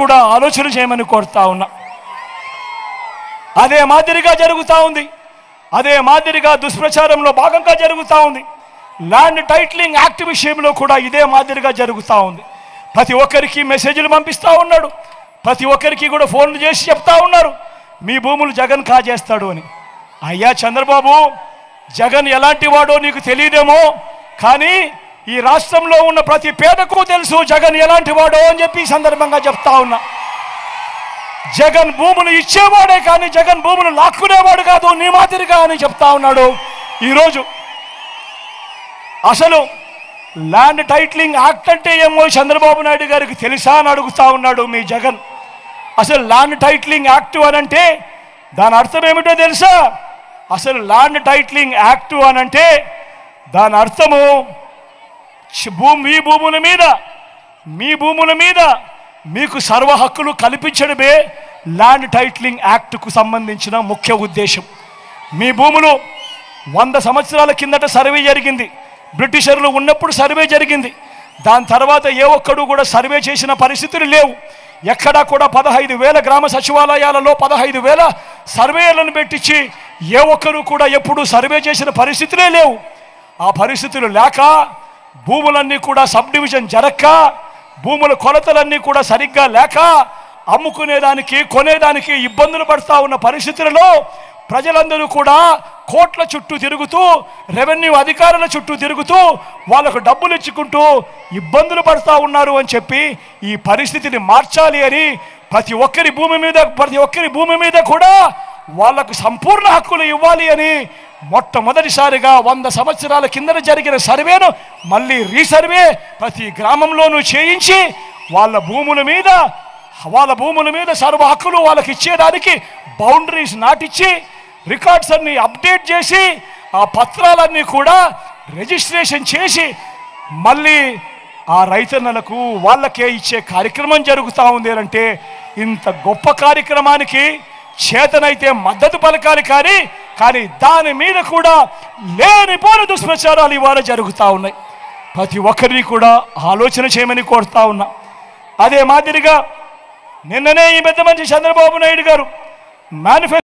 కూడా ఆలోచన చేయమని కోరుతా ఉన్నా. అదే మాదిరిగా జరుగుతూ ఉంది, అదే మాదిరిగా దుష్ప్రచారంలో భాగంగా జరుగుతూ ఉంది. ల్యాండ్ టైటిలింగ్ యాక్ట్ విషయంలో కూడా ఇదే మాదిరిగా జరుగుతూ ఉంది. ప్రతి ఒక్కరికి మెసేజ్లు పంపిస్తూ ఉన్నాడు, ప్రతి ఒక్కరికి కూడా ఫోన్లు చేసి చెప్తా ఉన్నారు మీ భూములు జగన్ కాజేస్తాడు అని. అయ్యా చంద్రబాబు, జగన్ ఎలాంటి వాడో నీకు తెలియదేమో, కానీ ఈ రాష్ట్రంలో ఉన్న ప్రతి పేదకు తెలుసు జగన్ ఎలాంటి వాడో అని చెప్పి ఈ సందర్భంగా చెప్తా ఉన్నా. జగన్ భూములు ఇచ్చేవాడే కానీ జగన్ భూములు లాక్కునేవాడు కాదు నీ మాదిరిగా అని చెప్తా ఉన్నాడు. ఈరోజు అసలు ల్యాండ్ టైటిలింగ్ యాక్ట్ అంటే ఏమో చంద్రబాబు నాయుడు గారికి తెలుసా అని అడుగుతా ఉన్నాడు మీ జగన్. అసలు ల్యాండ్ టైటిలింగ్ యాక్ట్ అనంటే దాని అర్థం ఏమిటో తెలుసా? అసలు ల్యాండ్ టైటిలింగ్ యాక్ట్ అనంటే దాని అర్థము మీ భూముల మీద మీకు సర్వ హక్కులు కల్పించడమే ల్యాండ్ టైటిలింగ్ యాక్ట్కు సంబంధించిన ముఖ్య ఉద్దేశం. మీ భూములు 100 సంవత్సరాల కిందట సర్వే జరిగింది, బ్రిటిషర్లు ఉన్నప్పుడు సర్వే జరిగింది. దాని తర్వాత ఏ ఒక్కడు కూడా సర్వే చేసిన పరిస్థితులు లేవు. ఎక్కడా కూడా 15,000 గ్రామ సచివాలయాలలో 15,000 సర్వేలను పెట్టించి ఏ ఒక్కరు కూడా ఎప్పుడు సర్వే చేసిన పరిస్థితులే లేవు. ఆ పరిస్థితులు లేక భూములన్నీ కూడా సబ్ డివిజన్ జరక్క, భూముల కొలతలన్నీ కూడా సరిగ్గా లేక అమ్ముకునేదానికి కొనేదానికి ఇబ్బందులు పడుతూ ఉన్న పరిస్థితులలో ప్రజలందరూ కూడా కోట్ల చుట్టూ తిరుగుతూ, రెవెన్యూ అధికారుల చుట్టూ తిరుగుతూ వాళ్ళకు డబ్బులు ఇచ్చుకుంటూ ఇబ్బందులు పడుతూ ఉన్నారు అని చెప్పి ఈ పరిస్థితిని మార్చాలి అని ప్రతి ఒక్కరి భూమి మీద కూడా వాళ్లకు సంపూర్ణ హక్కులు ఇవ్వాలి అని మొట్టమొదటిసారిగా 100 సంవత్సరాల కిందట జరిగిన సర్వేను మళ్ళీ రీసర్వే ప్రతి గ్రామంలోనూ చేయించి వాళ్ళ భూముల మీద సర్వ హక్కులు వాళ్ళకి ఇచ్చేదానికి బౌండరీస్ నాటిచ్చి రికార్డ్స్ అన్ని అప్డేట్ చేసి ఆ పత్రాలన్నీ కూడా రిజిస్ట్రేషన్ చేసి మళ్ళీ ఆ రైతన్నలకు వాళ్ళకే ఇచ్చే కార్యక్రమం జరుగుతూ ఉంది అంటే ఇంత గొప్ప కార్యక్రమానికి చేతనైతే మద్దతు పలకాలి. కానీ దాని మీద కూడా లేనిపోని దుష్ప్రచారాలు ఇవాళ జరుగుతూ ఉన్నాయి. ప్రతి ఒక్కరిని కూడా ఆలోచన చేయమని కోరుతా ఉన్నా. అదే మాదిరిగా నిన్ననే ఈ పెద్ద మంచి చంద్రబాబు నాయుడు గారు మేనిఫెస్టో